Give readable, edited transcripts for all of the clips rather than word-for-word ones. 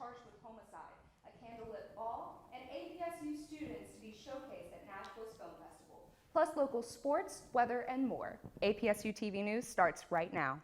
charged with homicide, a candlelit ball, and APSU students to be showcased at Nashville Film Festival. Plus local sports, weather, and more. APSU TV News starts right now.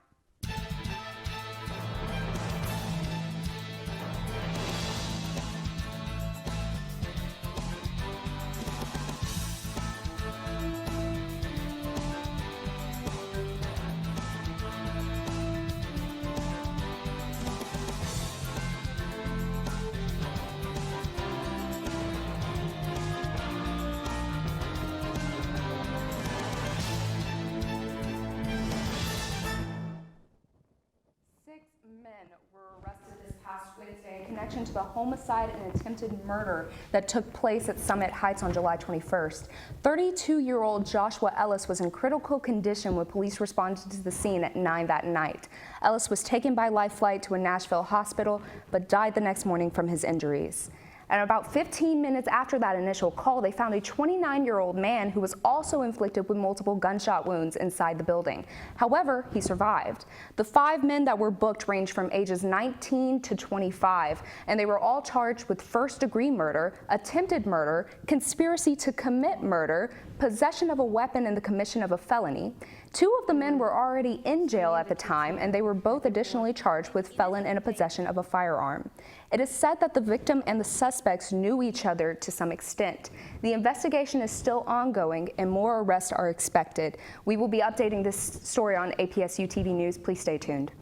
6 men were arrested this past Wednesday in connection to the homicide and attempted murder that took place at Summit Heights on July 21st. 32-year-old Joshua Ellis was in critical condition when police responded to the scene at 9 that night. Ellis was taken by life flight to a Nashville hospital, but died the next morning from his injuries. And about 15 minutes after that initial call, they found a 29-year-old man who was also inflicted with multiple gunshot wounds inside the building. However, he survived. The 5 men that were booked ranged from ages 19 to 25, and they were all charged with first-degree murder, attempted murder, conspiracy to commit murder, possession of a weapon and the commission of a felony. 2 of the men were already in jail at the time, and they were both additionally charged with felon in a possession of a firearm. It is said that the victim and the suspects knew each other to some extent. The investigation is still ongoing, and more arrests are expected. We will be updating this story on APSU-TV News. Please stay tuned.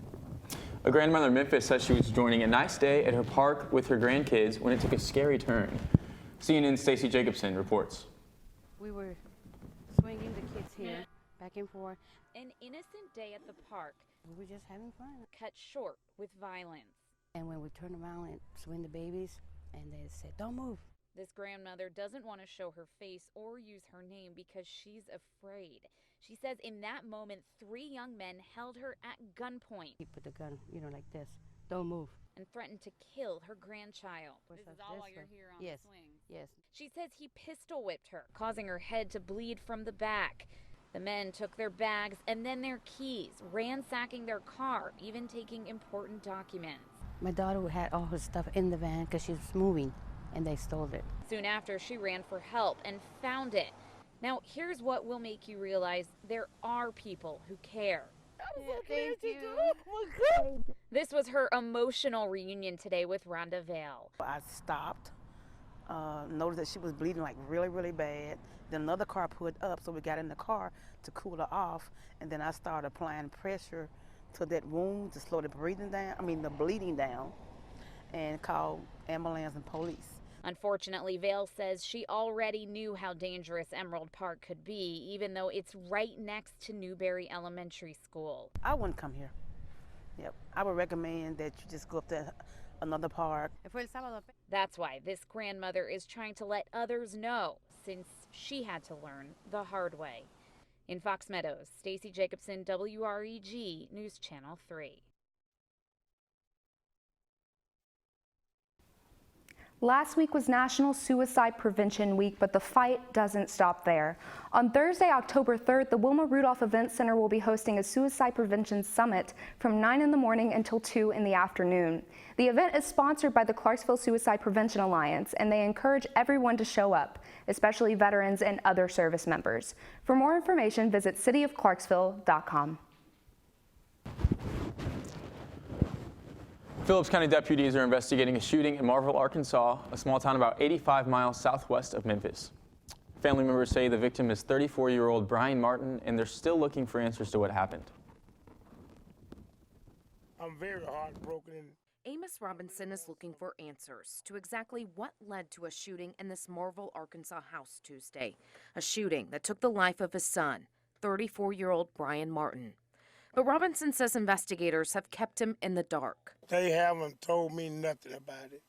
A grandmother in Memphis says she was enjoying a nice day at her park with her grandkids when it took a scary turn. CNN's Stacey Jacobson reports. We were swinging the kids here, back and forth. An innocent day at the park. We were just having fun. Cut short with violence. And when we turned around and swing the babies, and they said, "Don't move." This grandmother doesn't want to show her face or use her name because she's afraid. She says in that moment, 3 young men held her at gunpoint. He put the gun, like this. "Don't move." And threatened to kill her grandchild. This is all while you're here on yes. the swings. Yes. She says he pistol whipped her, causing her head to bleed from the back. The men took their bags and then their keys, ransacking their car, even taking important documents. My daughter had all her stuff in the van because she was moving, and they stole it. Soon after, she ran for help and found it. Now, here's what will make you realize there are people who care. Thank you. This was her emotional reunion today with Rhonda Vale. I stopped, noticed that she was bleeding like really, really bad. Then another car pulled up, so we got in the car to cool her off, and then I started applying pressure to that wound to slow the the bleeding down, and called ambulance and police. Unfortunately, Vale says she already knew how dangerous Emerald Park could be, even though it's right next to Newberry Elementary School. I wouldn't come here. Yep, I would recommend that you just go up to another park. That's why this grandmother is trying to let others know, since she had to learn the hard way. In Fox Meadows, Stacey Jacobson, WREG News Channel 3. Last week was National Suicide Prevention Week, but the fight doesn't stop there. On Thursday, October 3rd, the Wilma Rudolph Event Center will be hosting a suicide prevention summit from 9 in the morning until 2 in the afternoon. The event is sponsored by the Clarksville Suicide Prevention Alliance, and they encourage everyone to show up, especially veterans and other service members. For more information, visit cityofclarksville.com. Phillips County deputies are investigating a shooting in Marville, Arkansas, a small town about 85 miles southwest of Memphis. Family members say the victim is 34-year-old Brian Martin, and they're still looking for answers to what happened. I'm very heartbroken. Amos Robinson is looking for answers to exactly what led to a shooting in this Marville, Arkansas house Tuesday. A shooting that took the life of his son, 34-year-old Brian Martin. But Robinson says investigators have kept him in the dark. They haven't told me nothing about it.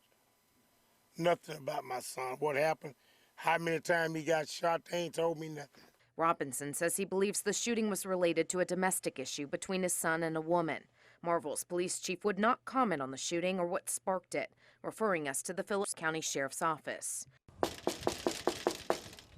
Nothing about my son. What happened, how many times he got shot, they ain't told me nothing. Robinson says he believes the shooting was related to a domestic issue between his son and a woman. Marville's police chief would not comment on the shooting or what sparked it, referring us to the Phillips County Sheriff's Office.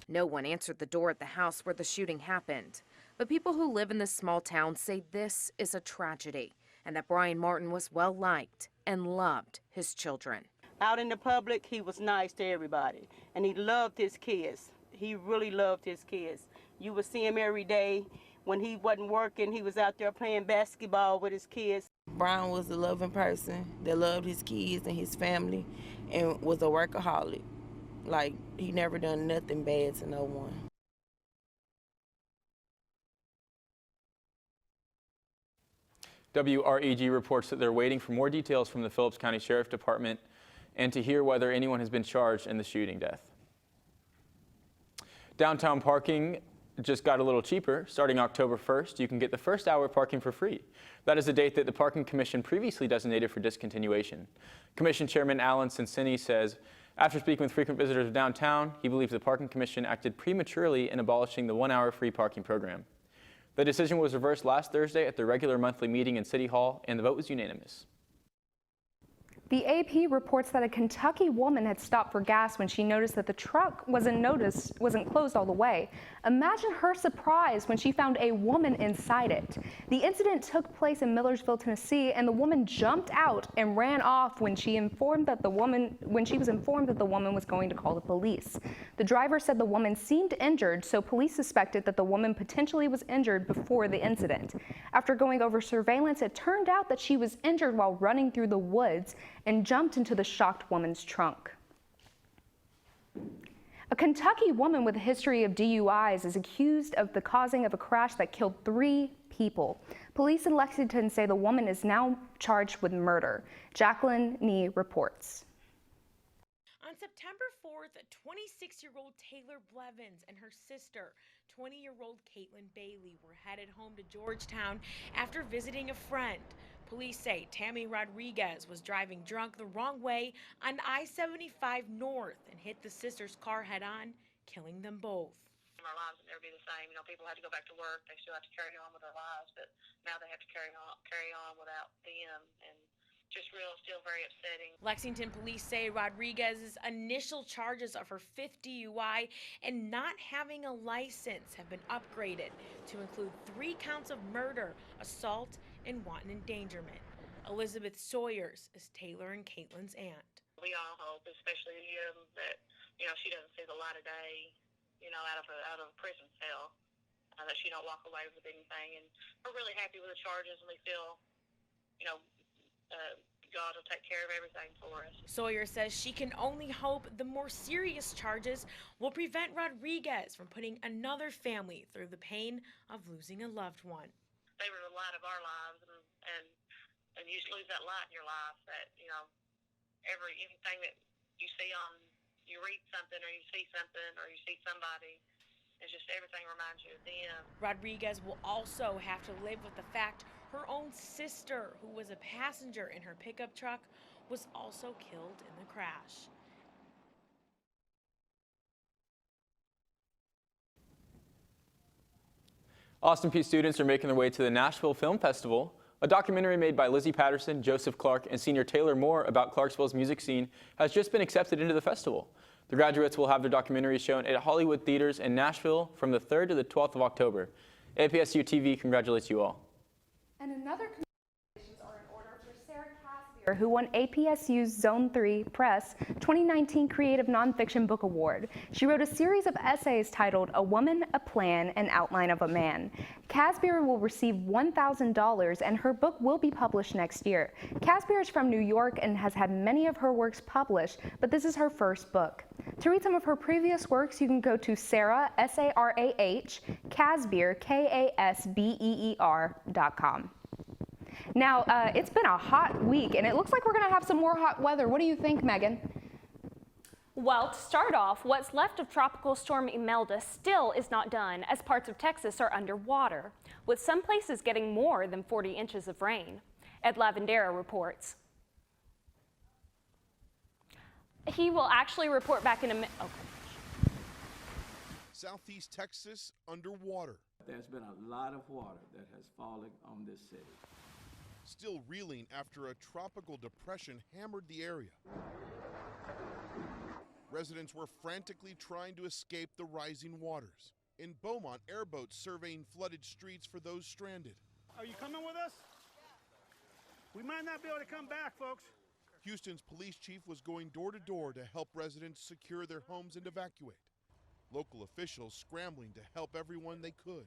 No one answered the door at the house where the shooting happened. But people who live in this small town say this is a tragedy and that Brian Martin was well-liked and loved his children. Out in the public, he was nice to everybody, and he loved his kids. He really loved his kids. You would see him every day. When he wasn't working, he was out there playing basketball with his kids. Brian was a loving person that loved his kids and his family and was a workaholic. Like, he never done nothing bad to no one. WREG reports that they're waiting for more details from the Phillips County Sheriff Department and to hear whether anyone has been charged in the shooting death. Downtown parking just got a little cheaper. Starting October 1st, you can get the first hour parking for free. That is a date that the Parking Commission previously designated for discontinuation. Commission Chairman Alan Cincini says, after speaking with frequent visitors of downtown, he believes the Parking Commission acted prematurely in abolishing the 1-hour free parking program. The decision was reversed last Thursday at the regular monthly meeting in City Hall, and the vote was unanimous. The AP reports that a Kentucky woman had stopped for gas when she noticed that the truck wasn't closed all the way. Imagine her surprise when she found a woman inside it. The incident took place in Millersville, Tennessee, and the woman jumped out and ran off when she was informed that the woman was going to call the police. The driver said the woman seemed injured, so police suspected that the woman potentially was injured before the incident. After going over surveillance, it turned out that she was injured while running through the woods and jumped into the shocked woman's trunk. A Kentucky woman with a history of DUIs is accused of the causing of a crash that killed 3 people. Police in Lexington say the woman is now charged with murder. Jacqueline Nee reports. On September 4th, 26-year-old Taylor Blevins and her sister, 20-year-old Caitlin Bailey, were headed home to Georgetown after visiting a friend. Police say Tammy Rodriguez was driving drunk the wrong way on I-75 North and hit the sister's car head-on, killing them both. Our lives would never be the same. You know, people had to go back to work. They still have to carry on with their lives, but now they have to carry on without them, and just still very upsetting. Lexington police say Rodriguez's initial charges of her 5th DUI and not having a license have been upgraded to include 3 counts of murder, assault, and wanton endangerment. Elizabeth Sawyers is Taylor and Caitlin's aunt. We all hope, especially that she doesn't see the light of day, out of a prison cell, that she don't walk away with anything. And we're really happy with the charges, and we feel, God will take care of everything for us. Sawyer says she can only hope the more serious charges will prevent Rodriguez from putting another family through the pain of losing a loved one. They were the light of our lives, and you just lose that light in your life. That everything that you see you read something, or you see something, or you see somebody. It's just everything reminds you of them. Rodriguez will also have to live with the fact her own sister, who was a passenger in her pickup truck, was also killed in the crash. Austin Peay students are making their way to the Nashville Film Festival. A documentary made by Lizzie Patterson, Joseph Clark, and senior Taylor Moore about Clarksville's music scene has just been accepted into the festival. The graduates will have their documentary shown at Hollywood theaters in Nashville from the 3rd to the 12th of October. APSU-TV congratulates you all. And another congratulations are in order for Sarah Casbier, who won APSU's Zone 3 Press 2019 Creative Nonfiction Book Award. She wrote a series of essays titled A Woman, a Plan, An Outline of a Man. Casbier will receive $1,000 and her book will be published next year. Casbier is from New York and has had many of her works published, but this is her first book. To read some of her previous works, you can go to Sarah, S-A-R-A-H, Casbier, Kasbeer.com. Now, it's been a hot week, and it looks like we're going to have some more hot weather. What do you think, Meghann? Well, to start off, what's left of Tropical Storm Imelda still is not done, as parts of Texas are underwater, with some places getting more than 40 inches of rain. Ed Lavendera reports. He will actually report back in a minute. Okay. Southeast Texas underwater. There's been a lot of water that has fallen on this city. Still reeling after a tropical depression hammered the area. Residents were frantically trying to escape the rising waters. In Beaumont, airboats surveying flooded streets for those stranded. Are you coming with us? We might not be able to come back, folks. Houston's police chief was going door to door to help residents secure their homes and evacuate. Local officials scrambling to help everyone they could.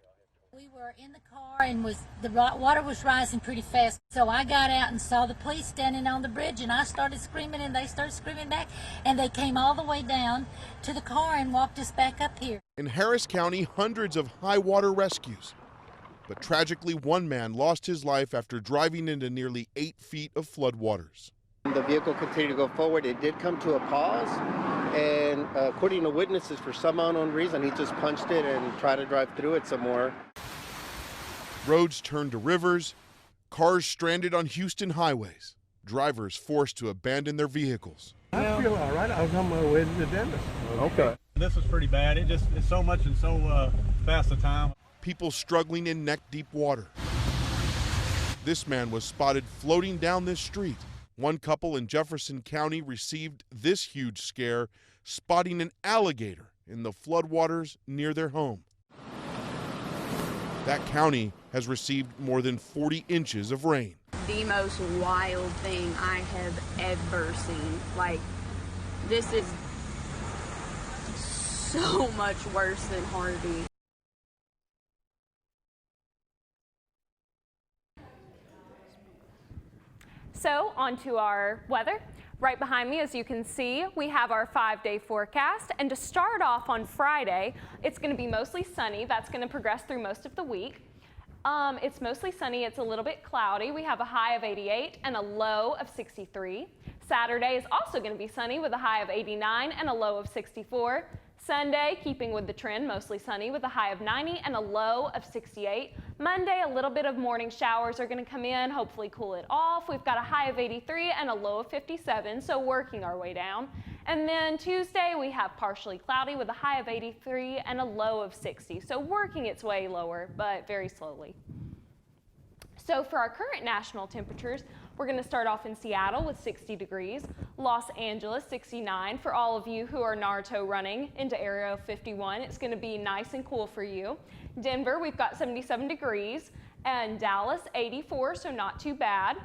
We were in the car and the water was rising pretty fast. So I got out and saw the police standing on the bridge, and I started screaming and they started screaming back, and they came all the way down to the car and walked us back up here. In Harris County, hundreds of high water rescues. But tragically, one man lost his life after driving into nearly 8 feet of floodwaters. The vehicle continued to go forward. It did come to a pause, and according to witnesses, for some unknown reason, he just punched it and tried to drive through it some more. Roads turned to rivers, cars stranded on Houston highways, drivers forced to abandon their vehicles. I feel all right. I was on my way to the dentist. Okay. This was pretty bad. It's so much and so fast a time. People struggling in neck-deep water. This man was spotted floating down this street. One couple in Jefferson County received this huge scare, spotting an alligator in the floodwaters near their home. That county has received more than 40 inches of rain. The most wild thing I have ever seen. Like, this is so much worse than Harvey. So on to our weather. Right behind me, as you can see, we have our 5-day forecast. And to start off on Friday, it's going to be mostly sunny. That's going to progress through most of the week. It's mostly sunny. It's a little bit cloudy. We have a high of 88 and a low of 63. Saturday is also going to be sunny with a high of 89 and a low of 64. Sunday, keeping with the trend, mostly sunny with a high of 90 and a low of 68. Monday, a little bit of morning showers are going to come in, hopefully cool it off. We've got a high of 83 and a low of 57, so working our way down. And then Tuesday, we have partially cloudy with a high of 83 and a low of 60, so working its way lower, but very slowly. So for our current national temperatures, we're going to start off in Seattle with 60 degrees, Los Angeles 69. For all of you who are Naruto running into Area 51, it's going to be nice and cool for you. Denver, we've got 77 degrees, and Dallas 84, so not too bad.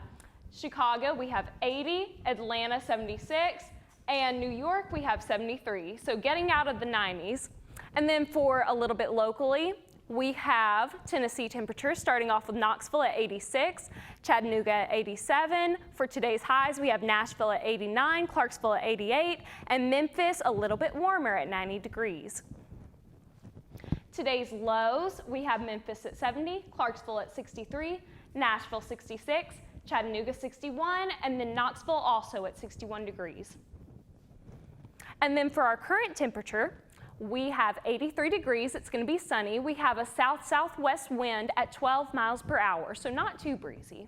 Chicago, we have 80, Atlanta 76, and New York, we have 73, so getting out of the 90s. And then for a little bit locally, we have Tennessee temperatures starting off with Knoxville at 86, Chattanooga at 87. For today's highs, we have Nashville at 89, Clarksville at 88, and Memphis a little bit warmer at 90 degrees. Today's lows, we have Memphis at 70, Clarksville at 63, Nashville 66, Chattanooga 61, and then Knoxville also at 61 degrees. And then for our current temperature, we have 83 degrees. It's going to be sunny. We have a south-southwest wind at 12 miles per hour, so not too breezy.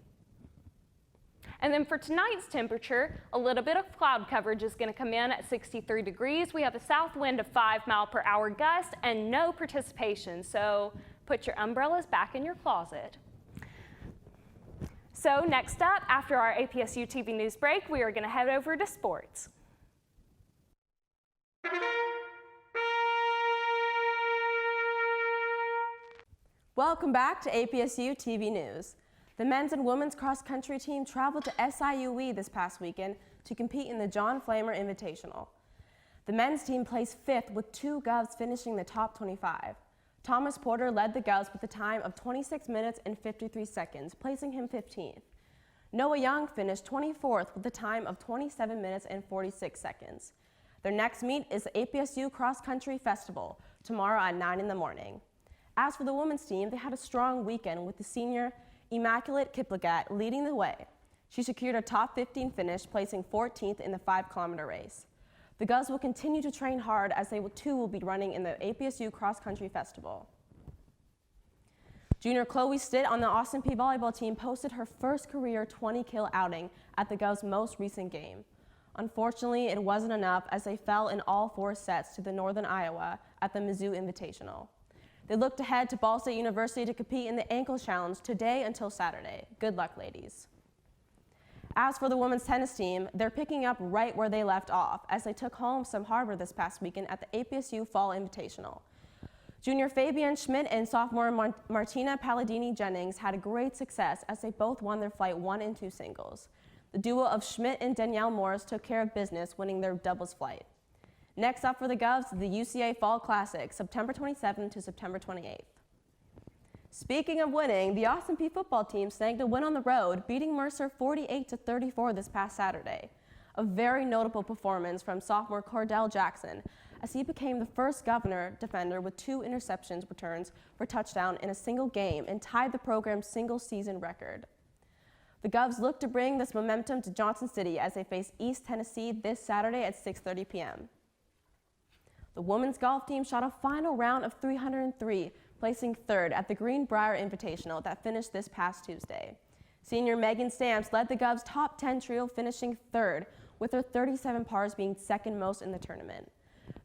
And then for tonight's temperature, a little bit of cloud coverage is going to come in at 63 degrees. We have a south wind of 5 mile per hour gust and no precipitation, so put your umbrellas back in your closet. So next up, after our APSU-TV news break, we are going to head over to sports. Welcome back to APSU-TV News. The men's and women's cross-country team traveled to SIUE this past weekend to compete in the John Flamer Invitational. The men's team placed 5th with 2 Govs finishing the top 25. Thomas Porter led the Govs with a time of 26 minutes and 53 seconds, placing him 15th. Noah Young finished 24th with a time of 27 minutes and 46 seconds. Their next meet is the APSU Cross Country Festival tomorrow at 9 in the morning. As for the women's team, they had a strong weekend with the senior Immaculate Kiplagat leading the way. She secured a top 15 finish, placing 14th in the 5-kilometer race. The Govs will continue to train hard as they too will be running in the APSU Cross Country Festival. Junior Chloe Stitt on the Austin Peay volleyball team posted her first career 20-kill outing at the Govs' most recent game. Unfortunately, it wasn't enough as they fell in all 4 sets to the Northern Iowa at the Mizzou Invitational. They looked ahead to Ball State University to compete in the Ankle Challenge today until Saturday. Good luck, ladies. As for the women's tennis team, they're picking up right where they left off as they took home some hardware this past weekend at the APSU Fall Invitational. Junior Fabian Schmidt and sophomore Martina Palladini Jennings had a great success as they both won their flight 1 and 2 singles. The duo of Schmidt and Danielle Morris took care of business, winning their doubles flight. Next up for the Govs, the UCA Fall Classic, September 27th to September 28th. Speaking of winning, the Austin Peay football team snagged a win on the road, beating Mercer 48-34 this past Saturday. A very notable performance from sophomore Cordell Jackson, as he became the first Governor defender with 2 interceptions returns for touchdown in a single game and tied the program's single-season record. The Govs look to bring this momentum to Johnson City as they face East Tennessee this Saturday at 6:30 p.m. The women's golf team shot a final round of 303, placing 3rd at the Greenbrier Invitational that finished this past Tuesday. Senior Meghann Stamps led the Govs' top 10 trio, finishing 3rd, with her 37 pars being 2nd most in the tournament.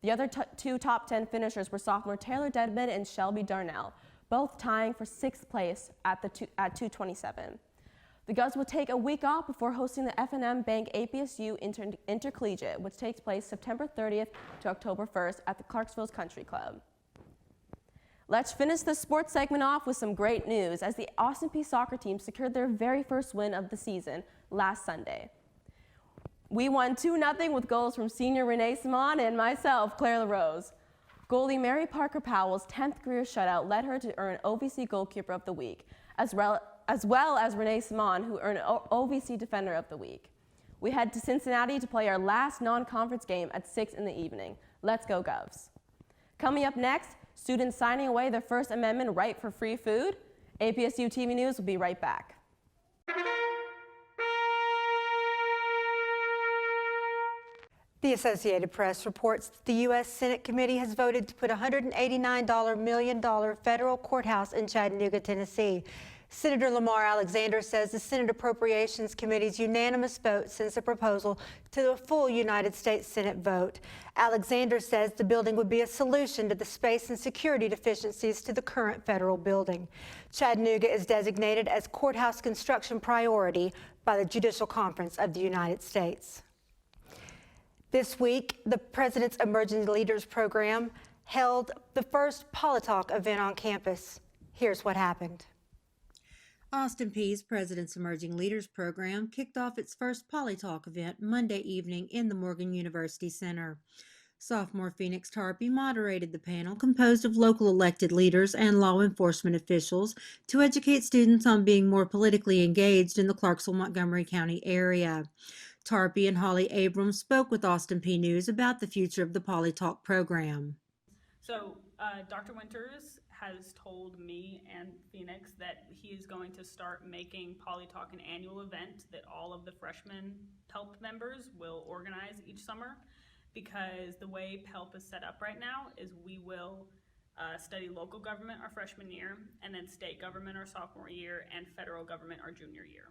The other 2 top 10 finishers were sophomore Taylor Dedman and Shelby Darnell, both tying for 6th place at 227. The Govs will take a week off before hosting the F&M Bank APSU Intercollegiate, which takes place September 30th to October 1st at the Clarksville Country Club. Let's finish the sports segment off with some great news as the Austin Peay soccer team secured their very first win of the season last Sunday. We won 2-0 with goals from senior Renee Simon and myself, Claire Larose. Goalie Mary Parker Powell's 10th career shutout led her to earn OVC Goalkeeper of the Week, as well as Renee Simon, who earned OVC Defender of the Week. We head to Cincinnati to play our last non-conference game at 6 in the evening. Let's go Govs. Coming up next, students signing away their First Amendment right for free food. APSU-TV News will be right back. The Associated Press reports that the U.S. Senate committee has voted to put a $189 million federal courthouse in Chattanooga, Tennessee. Senator Lamar Alexander says the Senate Appropriations Committee's unanimous vote sends the proposal to a full United States Senate vote. Alexander says the building would be a solution to the space and security deficiencies to the current federal building. Chattanooga is designated as courthouse construction priority by the Judicial Conference of the United States. This week, the President's Emerging Leaders Program held the first Polytalk event on campus. Here's what happened. Austin Peay's President's Emerging Leaders Program kicked off its first Polytalk event Monday evening in the Morgan University Center. Sophomore Phoenix Tarpey moderated the panel composed of local elected leaders and law enforcement officials to educate students on being more politically engaged in the Clarksville-Montgomery County area. Tarpey and Holly Abrams spoke with Austin Peay News about the future of the Polytalk program. So Dr. Winters has told me and Phoenix that he is going to start making Polytalk an annual event that all of the freshman PELP members will organize each summer, because the way PELP is set up right now is we will study local government our freshman year, and then state government our sophomore year, and federal government our junior year.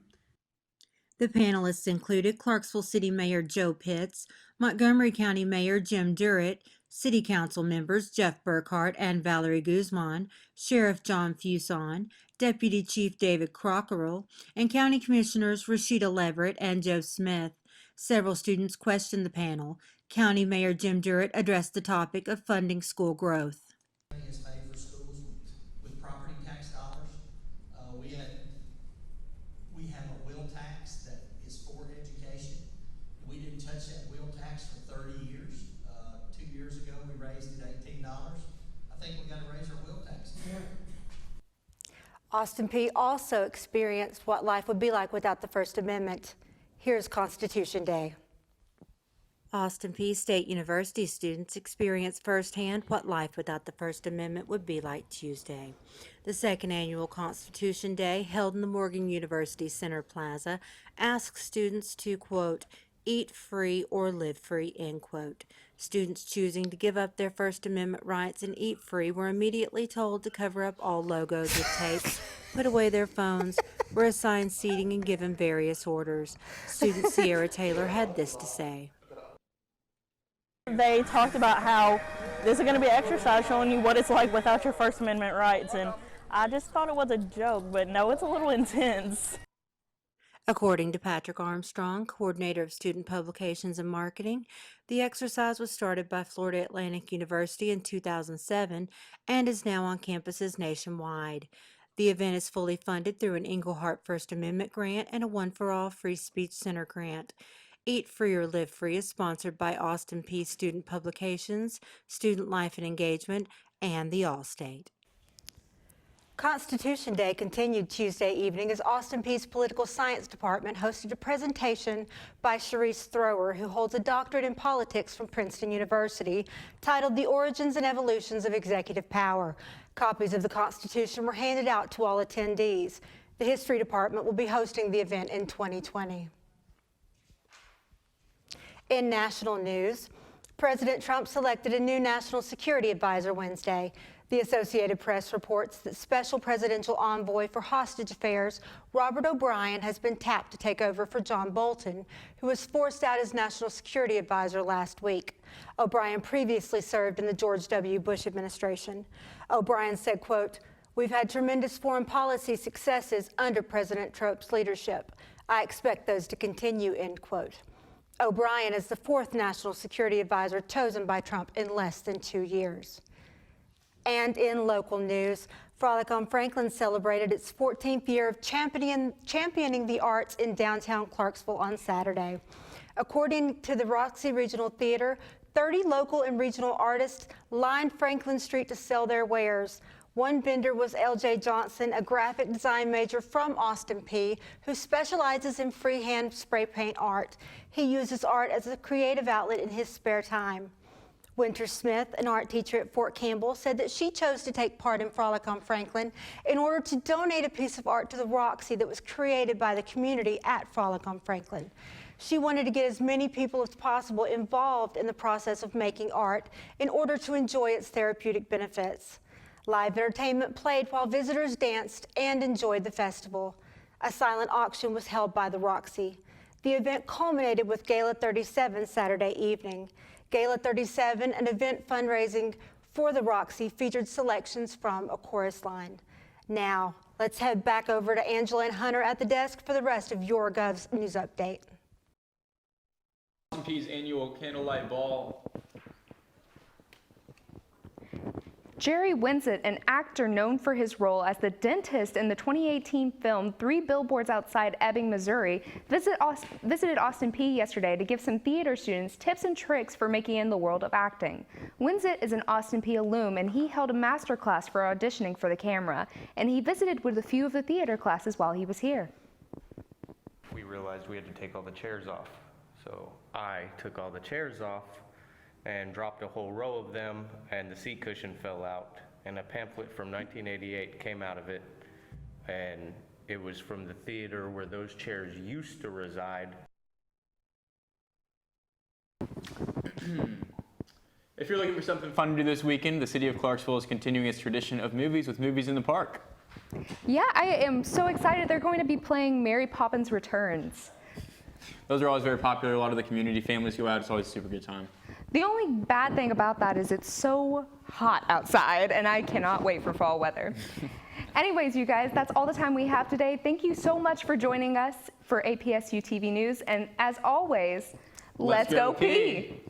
The panelists included Clarksville City Mayor Joe Pitts, Montgomery County Mayor Jim Durrett, City Council members Jeff Burkhart and Valerie Guzman, Sheriff John Fuson, Deputy Chief David Crockerell, and County Commissioners Rashida Leverett and Joe Smith. Several students questioned the panel. County Mayor Jim Durrett addressed the topic of funding school growth. Has paid for schools with property tax dollars. We have a wheel tax that is for education. We didn't touch that wheel tax for 30 years. 2 years ago, we raised it $18. I think we got to raise our wheel tax. Austin Peay also experienced what life would be like without the First Amendment. Here's Constitution Day. Austin Peay State University students experienced firsthand what life without the First Amendment would be like Tuesday. The second annual Constitution Day, held in the Morgan University Center Plaza, asks students to, quote, eat free or live free, end quote. Students choosing to give up their First Amendment rights and eat free were immediately told to cover up all logos with tapes, put away their phones, were assigned seating, and given various orders. Student Sierra Taylor had this to say. They talked about how this is going to be an exercise showing you what it's like without your First Amendment rights, and I just thought it was a joke, but no, it's a little intense. According to Patrick Armstrong, coordinator of student publications and marketing, the exercise was started by Florida Atlantic University in 2007 and is now on campuses nationwide. The event is fully funded through an Englehart First Amendment grant and a One for All Free Speech Center grant. Eat Free or Live Free is sponsored by Austin Peay Student Publications, Student Life and Engagement, and the Allstate. Constitution Day continued Tuesday evening as Austin Peay's Political Science Department hosted a presentation by Sharice Thrower, who holds a doctorate in politics from Princeton University, titled The Origins and Evolutions of Executive Power. Copies of the Constitution were handed out to all attendees. The History Department will be hosting the event in 2020. In national news, President Trump selected a new national security advisor Wednesday. The Associated Press reports that Special Presidential Envoy for Hostage Affairs Robert O'Brien has been tapped to take over for John Bolton, who was forced out as National Security Advisor last week. O'Brien previously served in the George W. Bush administration. O'Brien said, quote, "We've had tremendous foreign policy successes under President Trump's leadership. I expect those to continue," end quote. O'Brien is the fourth National Security Advisor chosen by Trump in less than 2 years. And in local news, Frolic on Franklin celebrated its 14th year of championing the arts in downtown Clarksville on Saturday. According to the Roxy Regional Theater, 30 local and regional artists lined Franklin Street to sell their wares. One vendor was L.J. Johnson, a graphic design major from Austin Peay, who specializes in freehand spray paint art. He uses art as a creative outlet in his spare time. Winter Smith, an art teacher at Fort Campbell, said that she chose to take part in Frolic on Franklin in order to donate a piece of art to the Roxy that was created by the community at Frolic on Franklin. She wanted to get as many people as possible involved in the process of making art in order to enjoy its therapeutic benefits. Live entertainment played while visitors danced and enjoyed the festival. A silent auction was held by the Roxy. The event culminated with Gala 37 Saturday evening. Gala 37, an event fundraising for the Roxy, featured selections from a chorus line. Now, let's head back over to Angela and Hunter at the desk for the rest of your Gov's News Update. Austin Peay's annual Candlelight Ball. Jerry Winsett, an actor known for his role as the dentist in the 2018 film 3 Billboards Outside Ebbing, Missouri, visited Austin Peay yesterday to give some theater students tips and tricks for making it in the world of acting. Winsett is an Austin Peay alum, and he held a master class for auditioning for the camera, and he visited with a few of the theater classes while he was here. We realized we had to take all the chairs off, so I took all the chairs off and dropped a whole row of them, and the seat cushion fell out, and a pamphlet from 1988 came out of it, and it was from the theater where those chairs used to reside. If you're looking for something fun to do this weekend, the city of Clarksville is continuing its tradition of movies with Movies in the Park. Yeah, I am so excited. They're going to be playing Mary Poppins Returns. Those are always very popular. A lot of the community families go out. It's always a super good time. The only bad thing about that is it's so hot outside, and I cannot wait for fall weather. Anyways, you guys, that's all the time we have today. Thank you so much for joining us for APSU-TV News, and as always, let's go Peay!